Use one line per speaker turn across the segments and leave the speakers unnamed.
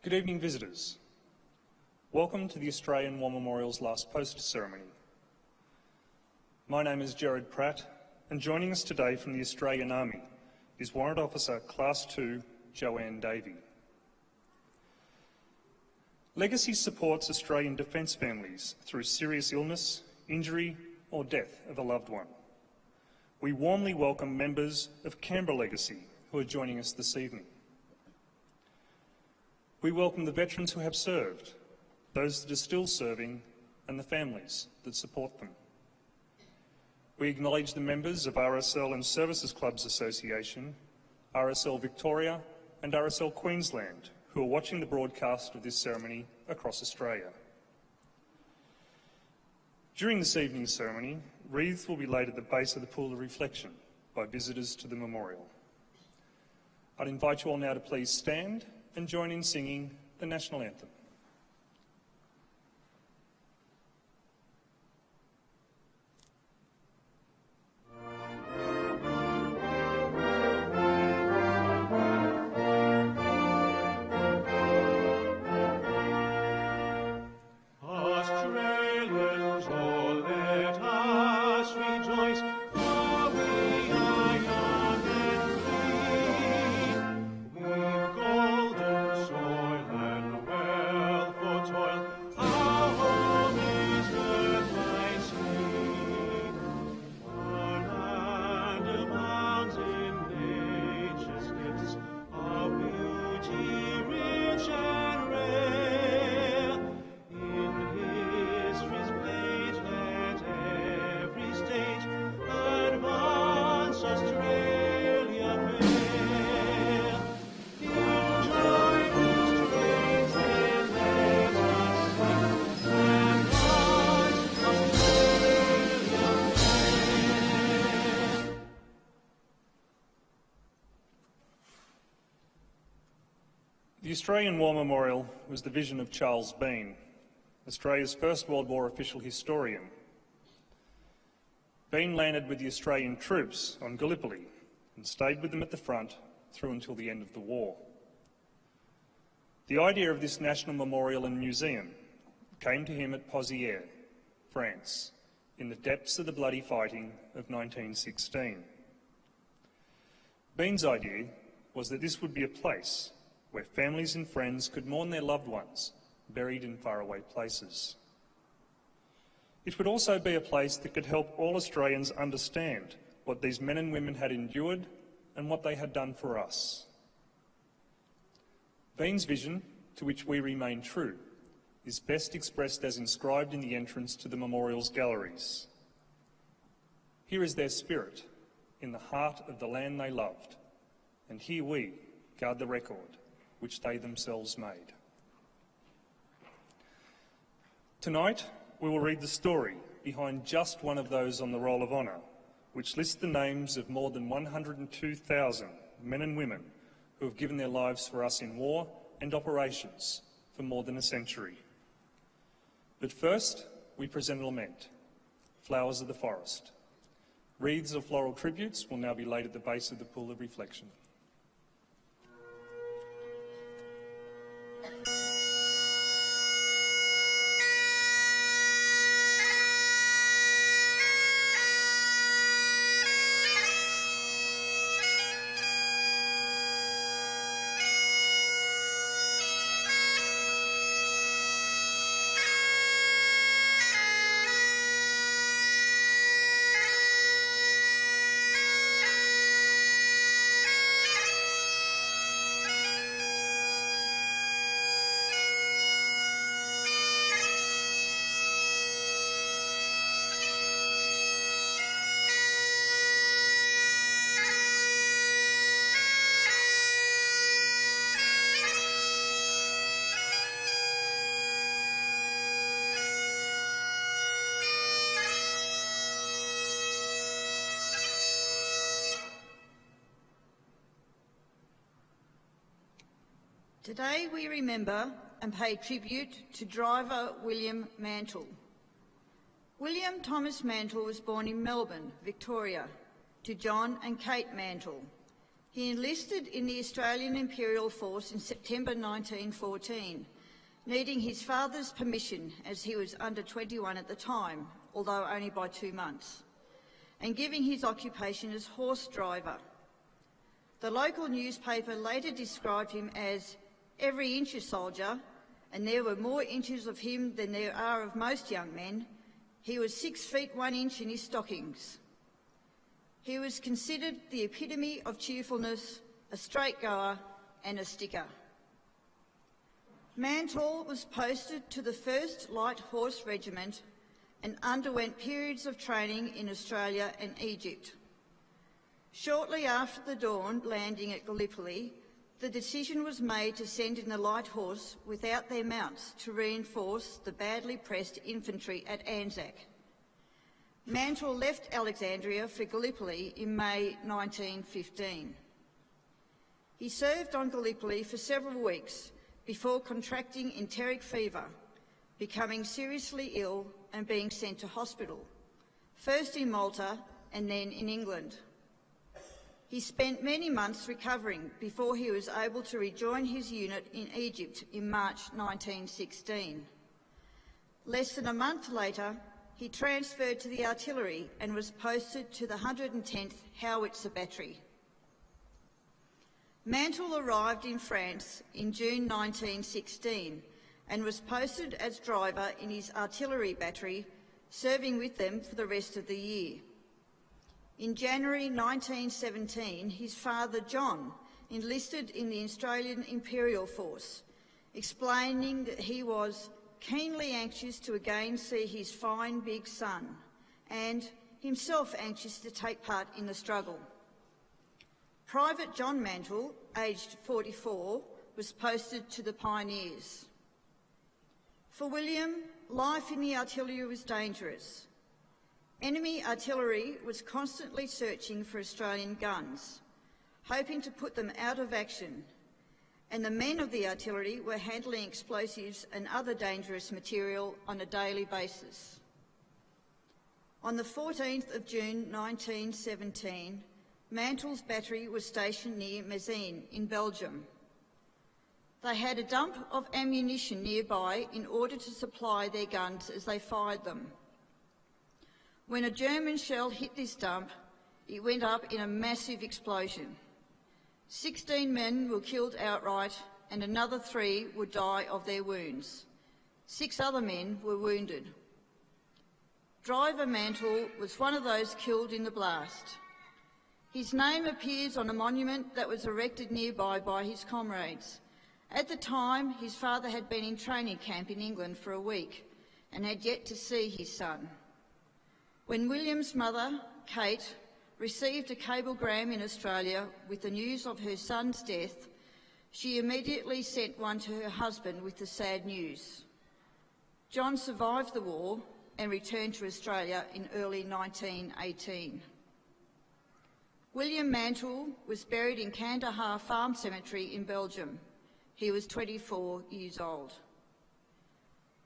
Good evening, visitors. Welcome to the Australian War Memorial's last post ceremony. My name is Gerard Pratt, and joining us today from the Australian Army is Warrant Officer Class 2 Joanne Davey. Legacy supports Australian defence families through serious illness, injury or death of a loved one. We warmly welcome members of Canberra Legacy who are joining us this evening. We welcome the veterans who have served, those that are still serving and the families that support them. We acknowledge the members of RSL and Services Clubs Association, RSL Victoria and RSL Queensland who are watching the broadcast of this ceremony across Australia. During this evening's ceremony, wreaths will be laid at the base of the Pool of Reflection by visitors to the memorial. I'd invite you all now to please stand and join in singing the National Anthem. The Australian War Memorial was the vision of Charles Bean, Australia's first World War official historian. Bean landed with the Australian troops on Gallipoli and stayed with them at the front through until the end of the war. The idea of this national memorial and museum came to him at Pozières, France, in the depths of the bloody fighting of 1916. Bean's idea was that this would be a place where families and friends could mourn their loved ones buried in faraway places. It would also be a place that could help all Australians understand what these men and women had endured and what they had done for us. Bean's vision, to which we remain true, is best expressed as inscribed in the entrance to the memorial's galleries. Here is their spirit, in the heart of the land they loved, and here we guard the record which they themselves made. Tonight, we will read the story behind just one of those on the Roll of Honour, which lists the names of more than 102,000 men and women who have given their lives for us in war and operations for more than a century. But first, we present a lament, Flowers of the Forest. Wreaths of floral tributes will now be laid at the base of the Pool of Reflection.
Today we remember and pay tribute to driver William Mantle. William Thomas Mantle was born in Melbourne, Victoria, to John and Kate Mantle. He enlisted in the Australian Imperial Force in September 1914, needing his father's permission as he was under 21 at the time, although only by 2 months, and giving his occupation as horse driver. The local newspaper later described him as every inch a soldier, and there were more inches of him than there are of most young men. He was 6 feet 1 inch in his stockings. He was considered the epitome of cheerfulness, a straight goer and a sticker. Mantle was posted to the 1st Light Horse Regiment and underwent periods of training in Australia and Egypt. Shortly after the Dawn landing at Gallipoli, the decision was made to send in the light horse without their mounts to reinforce the badly pressed infantry at Anzac. Mantle left Alexandria for Gallipoli in May 1915. He served on Gallipoli for several weeks before contracting enteric fever, becoming seriously ill and being sent to hospital, first in Malta and then in England. He spent many months recovering before he was able to rejoin his unit in Egypt in March 1916. Less than a month later, he transferred to the artillery and was posted to the 110th Howitzer Battery. Mantle arrived in France in June 1916 and was posted as driver in his artillery battery, serving with them for the rest of the year. In January 1917, his father, John, enlisted in the Australian Imperial Force, explaining that he was keenly anxious to again see his fine big son and himself anxious to take part in the struggle. Private John Mantle, aged 44, was posted to the Pioneers. For William, life in the artillery was dangerous. Enemy artillery was constantly searching for Australian guns, hoping to put them out of action, and the men of the artillery were handling explosives and other dangerous material on a daily basis. On the 14th of June 1917, Mantle's battery was stationed near Mézines in Belgium. They had a dump of ammunition nearby in order to supply their guns as they fired them. When a German shell hit this dump, it went up in a massive explosion. 16 men were killed outright and another 3 would die of their wounds. 6 other men were wounded. Driver Mantle was one of those killed in the blast. His name appears on a monument that was erected nearby by his comrades. At the time, his father had been in training camp in England for a week and had yet to see his son. When William's mother, Kate, received a cablegram in Australia with the news of her son's death, she immediately sent one to her husband with the sad news. John survived the war and returned to Australia in early 1918. William Mantle was buried in Kandahar Farm Cemetery in Belgium. He was 24 years old.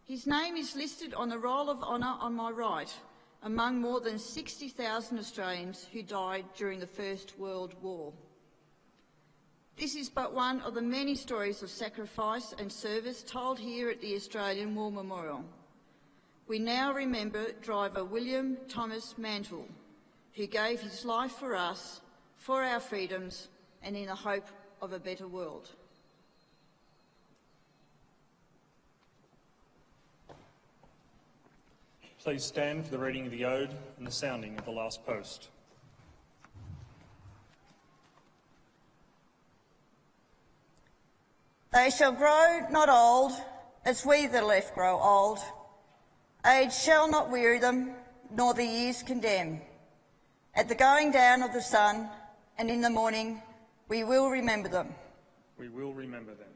His name is listed on the Roll of Honour on my right, among more than 60,000 Australians who died during the First World War. This is but one of the many stories of sacrifice and service told here at the Australian War Memorial. We now remember driver William Thomas Mantle, who gave his life for us, for our freedoms, and in the hope of a better world.
Please stand for the reading of the Ode and the sounding of the last post.
They shall grow not old, as we that are left grow old. Age shall not weary them, nor the years condemn. At the going down of the sun and in the morning, we will remember them.
We will remember them.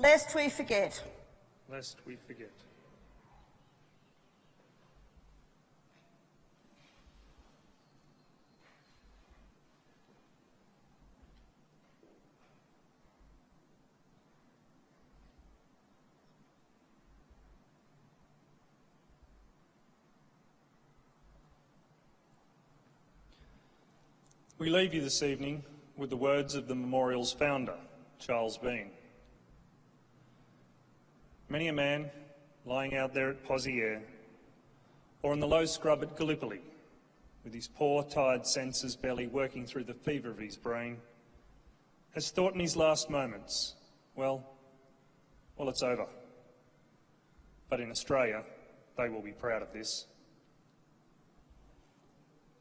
lest we forget.
Lest we forget. We leave you this evening with the words of the memorial's founder, Charles Bean. Many a man lying out there at Pozieres or in the low scrub at Gallipoli, with his poor, tired senses barely working through the fever of his brain, has thought in his last moments, well, it's over. But in Australia, they will be proud of this.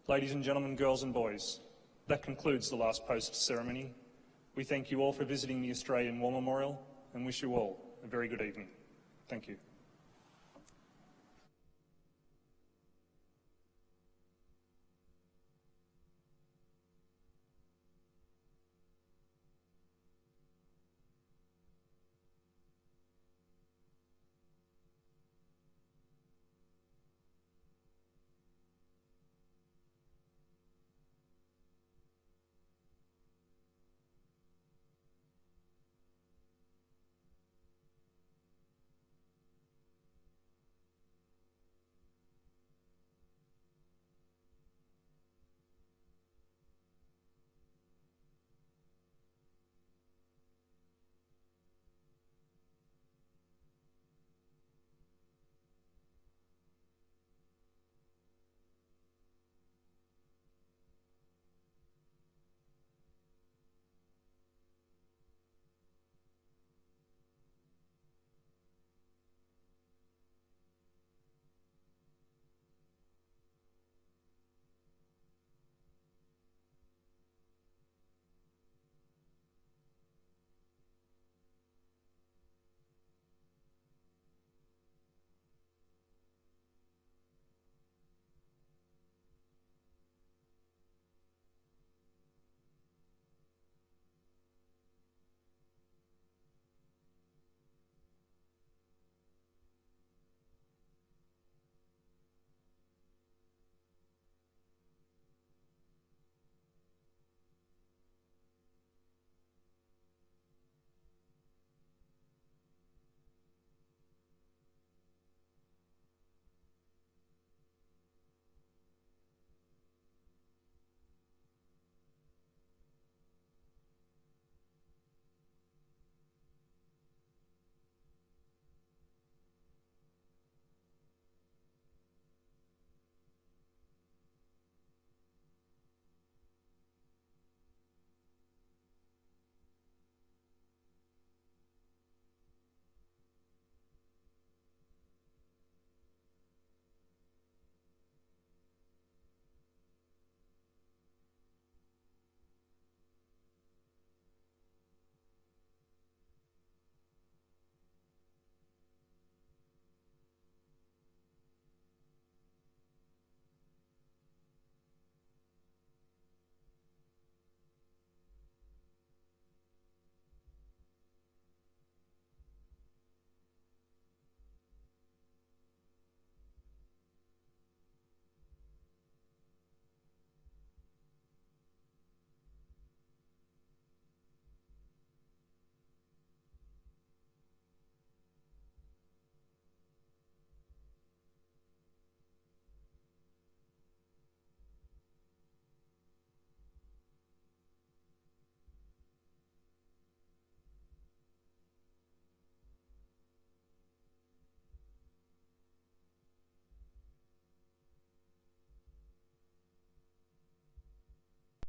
Ladies and gentlemen, girls and boys, that concludes the last post ceremony. We thank you all for visiting the Australian War Memorial and wish you all a very good evening. Thank you.